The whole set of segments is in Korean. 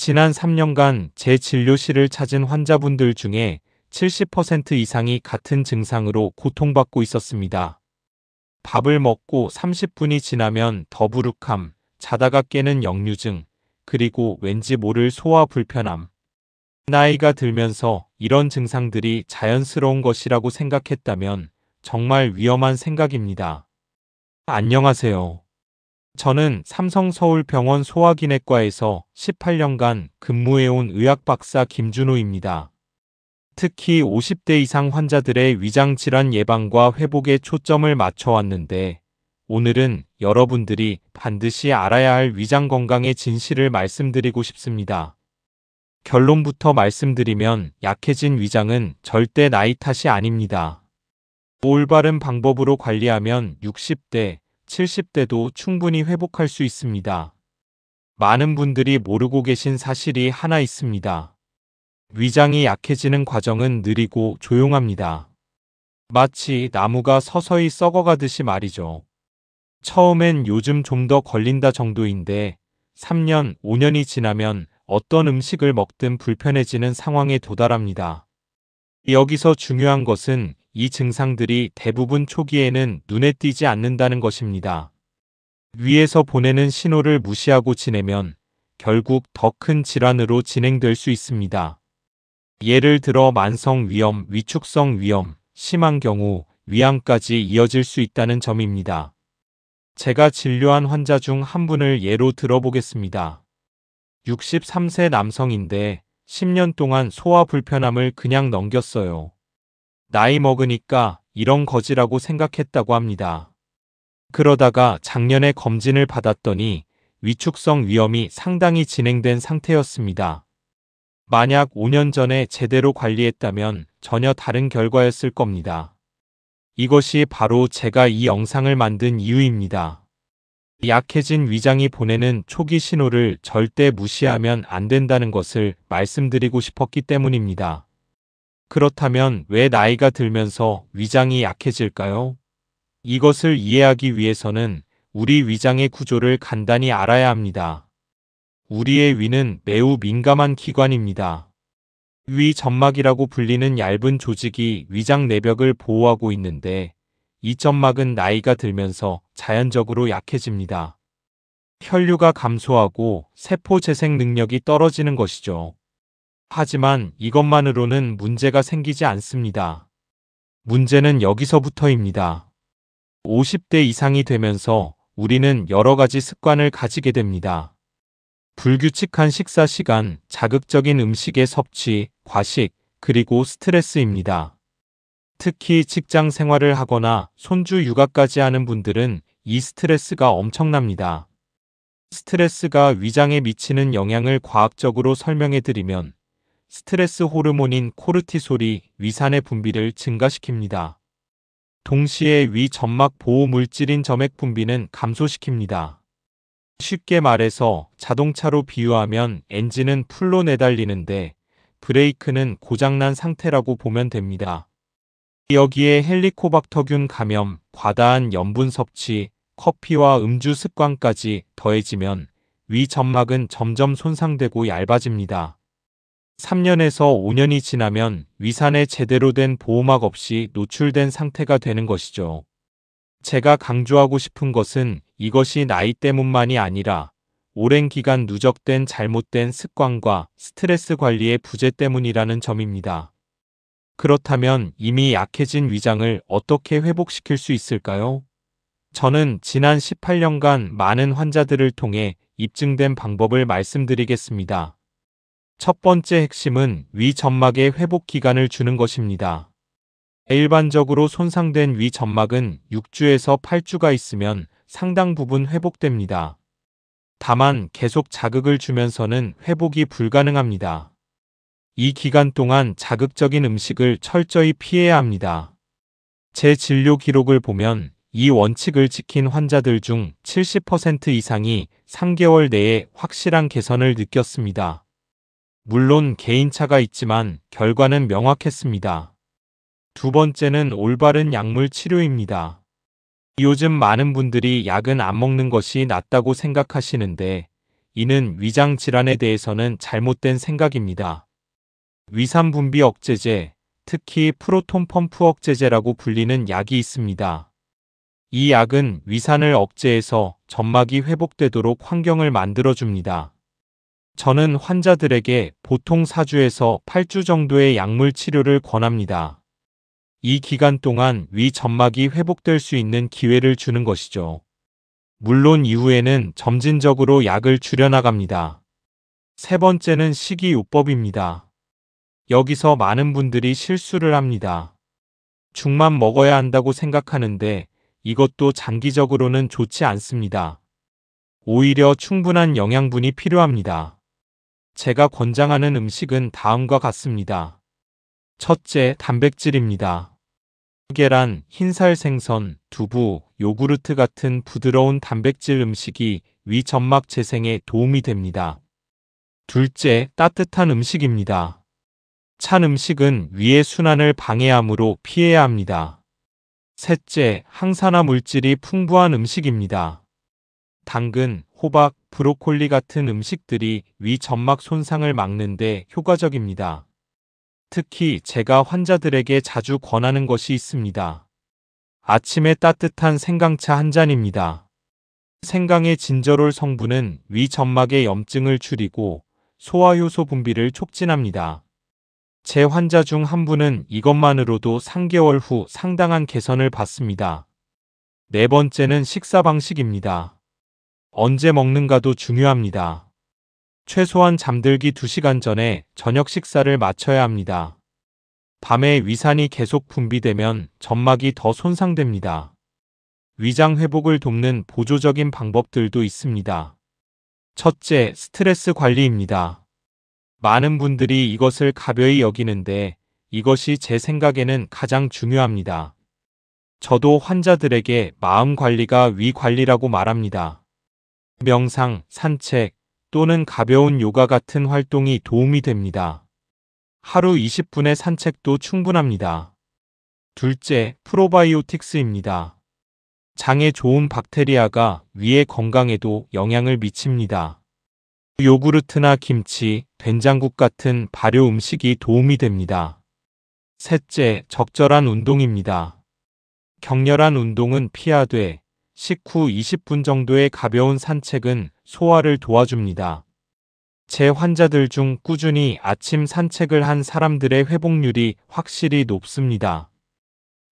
지난 3년간 제 진료실을 찾은 환자분들 중에 70% 이상이 같은 증상으로 고통받고 있었습니다. 밥을 먹고 30분이 지나면 더부룩함, 자다가 깨는 역류증, 그리고 왠지 모를 소화 불편함. 나이가 들면서 이런 증상들이 자연스러운 것이라고 생각했다면 정말 위험한 생각입니다. 안녕하세요. 저는 삼성서울병원 소화기내과에서 18년간 근무해온 의학박사 김준호입니다. 특히 50대 이상 환자들의 위장질환 예방과 회복에 초점을 맞춰왔는데, 오늘은 여러분들이 반드시 알아야 할 위장 건강의 진실을 말씀드리고 싶습니다. 결론부터 말씀드리면 약해진 위장은 절대 나이 탓이 아닙니다. 올바른 방법으로 관리하면 60대, 70대도 충분히 회복할 수 있습니다. 많은 분들이 모르고 계신 사실이 하나 있습니다. 위장이 약해지는 과정은 느리고 조용합니다. 마치 나무가 서서히 썩어가듯이 말이죠. 처음엔 요즘 좀 더 걸린다 정도인데 3년, 5년이 지나면 어떤 음식을 먹든 불편해지는 상황에 도달합니다. 여기서 중요한 것은 이 증상들이 대부분 초기에는 눈에 띄지 않는다는 것입니다. 위에서 보내는 신호를 무시하고 지내면 결국 더 큰 질환으로 진행될 수 있습니다. 예를 들어 만성 위염, 위축성 위염, 심한 경우 위암까지 이어질 수 있다는 점입니다. 제가 진료한 환자 중 한 분을 예로 들어보겠습니다. 63세 남성인데 10년 동안 소화 불편함을 그냥 넘겼어요. 나이 먹으니까 이런 거지라고 생각했다고 합니다. 그러다가 작년에 검진을 받았더니 위축성 위염이 상당히 진행된 상태였습니다. 만약 5년 전에 제대로 관리했다면 전혀 다른 결과였을 겁니다. 이것이 바로 제가 이 영상을 만든 이유입니다. 약해진 위장이 보내는 초기 신호를 절대 무시하면 안 된다는 것을 말씀드리고 싶었기 때문입니다. 그렇다면 왜 나이가 들면서 위장이 약해질까요? 이것을 이해하기 위해서는 우리 위장의 구조를 간단히 알아야 합니다. 우리의 위는 매우 민감한 기관입니다. 위 점막이라고 불리는 얇은 조직이 위장 내벽을 보호하고 있는데, 이 점막은 나이가 들면서 자연적으로 약해집니다. 혈류가 감소하고 세포 재생 능력이 떨어지는 것이죠. 하지만 이것만으로는 문제가 생기지 않습니다. 문제는 여기서부터입니다. 50대 이상이 되면서 우리는 여러 가지 습관을 가지게 됩니다. 불규칙한 식사 시간, 자극적인 음식의 섭취, 과식, 그리고 스트레스입니다. 특히 직장 생활을 하거나 손주 육아까지 하는 분들은 이 스트레스가 엄청납니다. 스트레스가 위장에 미치는 영향을 과학적으로 설명해 드리면 스트레스 호르몬인 코르티솔이 위산의 분비를 증가시킵니다. 동시에 위 점막 보호 물질인 점액 분비는 감소시킵니다. 쉽게 말해서 자동차로 비유하면 엔진은 풀로 내달리는데 브레이크는 고장난 상태라고 보면 됩니다. 여기에 헬리코박터균 감염, 과다한 염분 섭취, 커피와 음주 습관까지 더해지면 위 점막은 점점 손상되고 얇아집니다. 3년에서 5년이 지나면 위산에 제대로 된 보호막 없이 노출된 상태가 되는 것이죠. 제가 강조하고 싶은 것은 이것이 나이 때문만이 아니라 오랜 기간 누적된 잘못된 습관과 스트레스 관리의 부재 때문이라는 점입니다. 그렇다면 이미 약해진 위장을 어떻게 회복시킬 수 있을까요? 저는 지난 18년간 많은 환자들을 통해 입증된 방법을 말씀드리겠습니다. 첫 번째 핵심은 위 점막의 회복 기간을 주는 것입니다. 일반적으로 손상된 위 점막은 6주에서 8주가 있으면 상당 부분 회복됩니다. 다만 계속 자극을 주면서는 회복이 불가능합니다. 이 기간 동안 자극적인 음식을 철저히 피해야 합니다. 제 진료 기록을 보면 이 원칙을 지킨 환자들 중 70% 이상이 3개월 내에 확실한 개선을 느꼈습니다. 물론 개인차가 있지만 결과는 명확했습니다. 두 번째는 올바른 약물 치료입니다. 요즘 많은 분들이 약은 안 먹는 것이 낫다고 생각하시는데 이는 위장 질환에 대해서는 잘못된 생각입니다. 위산 분비 억제제, 특히 프로톤 펌프 억제제라고 불리는 약이 있습니다. 이 약은 위산을 억제해서 점막이 회복되도록 환경을 만들어줍니다. 저는 환자들에게 보통 4주에서 8주 정도의 약물 치료를 권합니다. 이 기간 동안 위 점막이 회복될 수 있는 기회를 주는 것이죠. 물론 이후에는 점진적으로 약을 줄여나갑니다. 세 번째는 식이요법입니다. 여기서 많은 분들이 실수를 합니다. 죽만 먹어야 한다고 생각하는데 이것도 장기적으로는 좋지 않습니다. 오히려 충분한 영양분이 필요합니다. 제가 권장하는 음식은 다음과 같습니다. 첫째, 단백질입니다. 계란, 흰살 생선, 두부, 요구르트 같은 부드러운 단백질 음식이 위 점막 재생에 도움이 됩니다. 둘째, 따뜻한 음식입니다. 찬 음식은 위의 순환을 방해하므로 피해야 합니다. 셋째, 항산화 물질이 풍부한 음식입니다. 당근, 호박, 브로콜리 같은 음식들이 위 점막 손상을 막는 데 효과적입니다. 특히 제가 환자들에게 자주 권하는 것이 있습니다. 아침에 따뜻한 생강차 한 잔입니다. 생강의 진저롤 성분은 위 점막의 염증을 줄이고 소화효소 분비를 촉진합니다. 제 환자 중 한 분은 이것만으로도 3개월 후 상당한 개선을 봤습니다. 네 번째는 식사 방식입니다. 언제 먹는가도 중요합니다. 최소한 잠들기 2시간 전에 저녁 식사를 마쳐야 합니다. 밤에 위산이 계속 분비되면 점막이 더 손상됩니다. 위장 회복을 돕는 보조적인 방법들도 있습니다. 첫째, 스트레스 관리입니다. 많은 분들이 이것을 가벼이 여기는데 이것이 제 생각에는 가장 중요합니다. 저도 환자들에게 마음 관리가 위 관리라고 말합니다. 명상, 산책 또는 가벼운 요가 같은 활동이 도움이 됩니다. 하루 20분의 산책도 충분합니다. 둘째, 프로바이오틱스입니다. 장에 좋은 박테리아가 위의 건강에도 영향을 미칩니다. 요구르트나 김치, 된장국 같은 발효 음식이 도움이 됩니다. 셋째, 적절한 운동입니다. 격렬한 운동은 피하되 식후 20분 정도의 가벼운 산책은 소화를 도와줍니다. 제 환자들 중 꾸준히 아침 산책을 한 사람들의 회복률이 확실히 높습니다.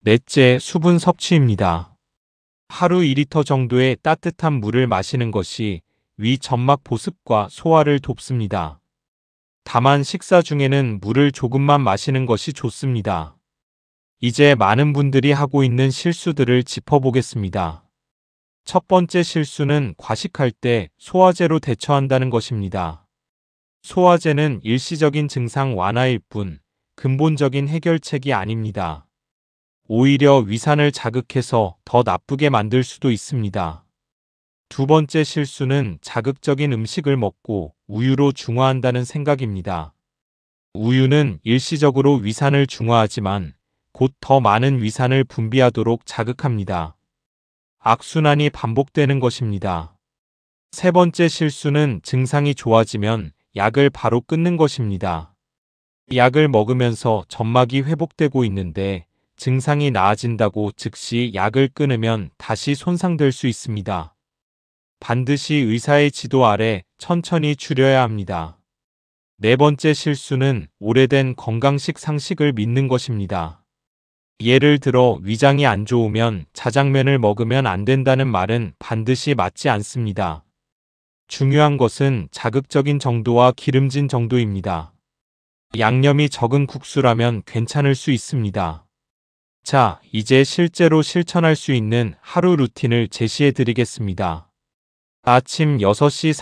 넷째, 수분 섭취입니다. 하루 2리터 정도의 따뜻한 물을 마시는 것이 위 점막 보습과 소화를 돕습니다. 다만 식사 중에는 물을 조금만 마시는 것이 좋습니다. 이제 많은 분들이 하고 있는 실수들을 짚어보겠습니다. 첫 번째 실수는 과식할 때 소화제로 대처한다는 것입니다. 소화제는 일시적인 증상 완화일 뿐 근본적인 해결책이 아닙니다. 오히려 위산을 자극해서 더 나쁘게 만들 수도 있습니다. 두 번째 실수는 자극적인 음식을 먹고 우유로 중화한다는 생각입니다. 우유는 일시적으로 위산을 중화하지만 곧 더 많은 위산을 분비하도록 자극합니다. 악순환이 반복되는 것입니다. 세 번째 실수는 증상이 좋아지면 약을 바로 끊는 것입니다. 약을 먹으면서 점막이 회복되고 있는데 증상이 나아진다고 즉시 약을 끊으면 다시 손상될 수 있습니다. 반드시 의사의 지도 아래 천천히 줄여야 합니다. 네 번째 실수는 오래된 건강식 상식을 믿는 것입니다. 예를 들어 위장이 안 좋으면 자장면을 먹으면 안 된다는 말은 반드시 맞지 않습니다. 중요한 것은 자극적인 정도와 기름진 정도입니다. 양념이 적은 국수라면 괜찮을 수 있습니다. 자, 이제 실제로 실천할 수 있는 하루 루틴을 제시해 드리겠습니다. 아침 6시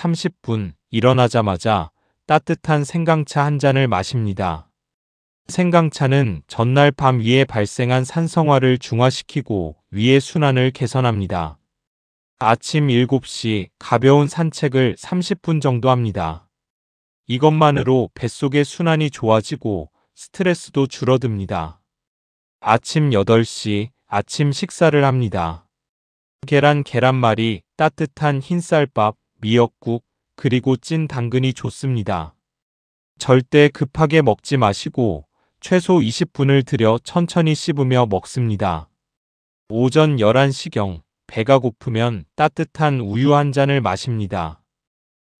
30분 일어나자마자 따뜻한 생강차 한 잔을 마십니다. 생강차는 전날 밤 위에 발생한 산성화를 중화시키고 위의 순환을 개선합니다. 아침 7시 가벼운 산책을 30분 정도 합니다. 이것만으로 뱃속의 순환이 좋아지고 스트레스도 줄어듭니다. 아침 8시 아침 식사를 합니다. 계란말이, 따뜻한 흰쌀밥, 미역국, 그리고 찐 당근이 좋습니다. 절대 급하게 먹지 마시고 최소 20분을 들여 천천히 씹으며 먹습니다. 오전 11시경 배가 고프면 따뜻한 우유 한 잔을 마십니다.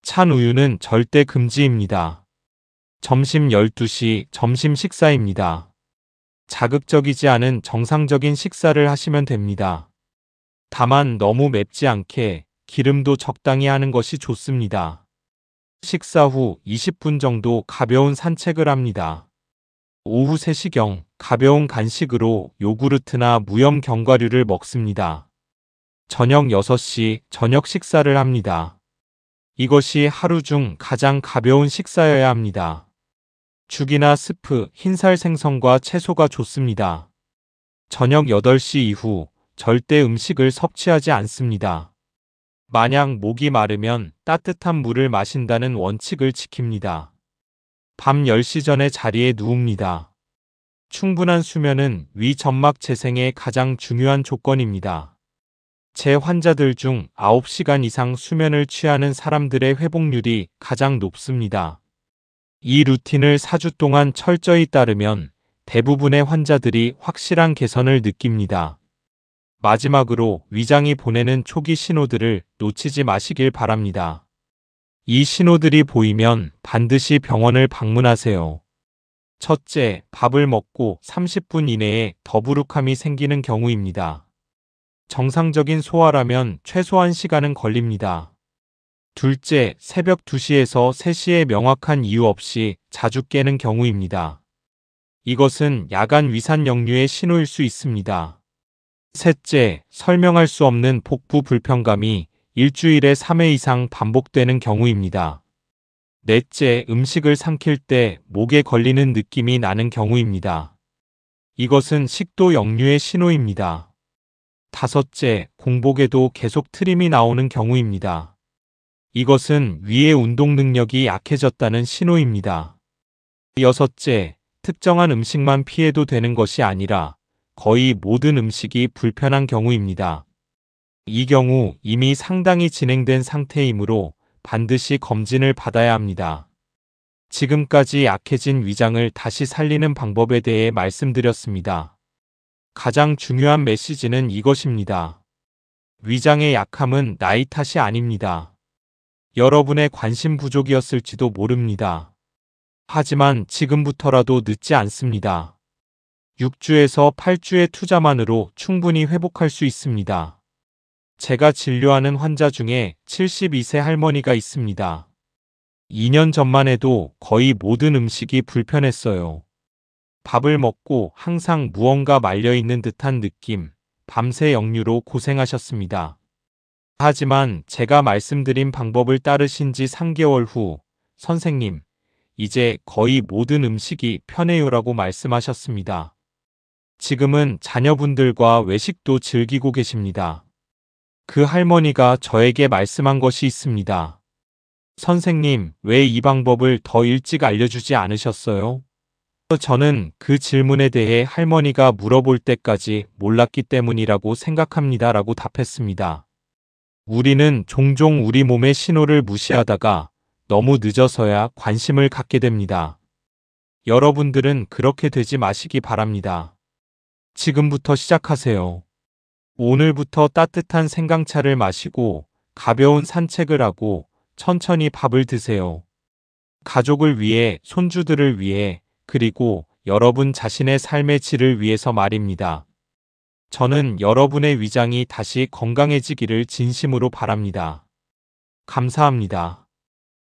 찬 우유는 절대 금지입니다. 점심 12시 점심 식사입니다. 자극적이지 않은 정상적인 식사를 하시면 됩니다. 다만 너무 맵지 않게 기름도 적당히 하는 것이 좋습니다. 식사 후 20분 정도 가벼운 산책을 합니다. 오후 3시경 가벼운 간식으로 요구르트나 무염 견과류를 먹습니다. 저녁 6시 저녁 식사를 합니다. 이것이 하루 중 가장 가벼운 식사여야 합니다. 죽이나 스프, 흰살 생선과 채소가 좋습니다. 저녁 8시 이후 절대 음식을 섭취하지 않습니다. 만약 목이 마르면 따뜻한 물을 마신다는 원칙을 지킵니다. 밤 10시 전에 자리에 누웁니다. 충분한 수면은 위 점막 재생의 가장 중요한 조건입니다. 제 환자들 중 9시간 이상 수면을 취하는 사람들의 회복률이 가장 높습니다. 이 루틴을 4주 동안 철저히 따르면 대부분의 환자들이 확실한 개선을 느낍니다. 마지막으로 위장이 보내는 초기 신호들을 놓치지 마시길 바랍니다. 이 신호들이 보이면 반드시 병원을 방문하세요. 첫째, 밥을 먹고 30분 이내에 더부룩함이 생기는 경우입니다. 정상적인 소화라면 최소한 시간은 걸립니다. 둘째, 새벽 2시에서 3시에 명확한 이유 없이 자주 깨는 경우입니다. 이것은 야간 위산 역류의 신호일 수 있습니다. 셋째, 설명할 수 없는 복부 불편감이 일주일에 3회 이상 반복되는 경우입니다. 넷째, 음식을 삼킬 때 목에 걸리는 느낌이 나는 경우입니다. 이것은 식도 역류의 신호입니다. 다섯째, 공복에도 계속 트림이 나오는 경우입니다. 이것은 위의 운동 능력이 약해졌다는 신호입니다. 여섯째, 특정한 음식만 피해도 되는 것이 아니라 거의 모든 음식이 불편한 경우입니다. 이 경우 이미 상당히 진행된 상태이므로 반드시 검진을 받아야 합니다. 지금까지 약해진 위장을 다시 살리는 방법에 대해 말씀드렸습니다. 가장 중요한 메시지는 이것입니다. 위장의 약함은 나이 탓이 아닙니다. 여러분의 관심 부족이었을지도 모릅니다. 하지만 지금부터라도 늦지 않습니다. 6주에서 8주의 투자만으로 충분히 회복할 수 있습니다. 제가 진료하는 환자 중에 72세 할머니가 있습니다. 2년 전만 해도 거의 모든 음식이 불편했어요. 밥을 먹고 항상 무언가 말려있는 듯한 느낌, 밤새 역류로 고생하셨습니다. 하지만 제가 말씀드린 방법을 따르신 지 3개월 후, 선생님, 이제 거의 모든 음식이 편해요라고 말씀하셨습니다. 지금은 자녀분들과 외식도 즐기고 계십니다. 그 할머니가 저에게 말씀한 것이 있습니다. 선생님, 왜 이 방법을 더 일찍 알려주지 않으셨어요? 저는 그 질문에 대해 할머니가 물어볼 때까지 몰랐기 때문이라고 생각합니다 라고 답했습니다. 우리는 종종 우리 몸의 신호를 무시하다가 너무 늦어서야 관심을 갖게 됩니다. 여러분들은 그렇게 되지 마시기 바랍니다. 지금부터 시작하세요. 오늘부터 따뜻한 생강차를 마시고 가벼운 산책을 하고 천천히 밥을 드세요. 가족을 위해, 손주들을 위해, 그리고 여러분 자신의 삶의 질을 위해서 말입니다. 저는 여러분의 위장이 다시 건강해지기를 진심으로 바랍니다. 감사합니다.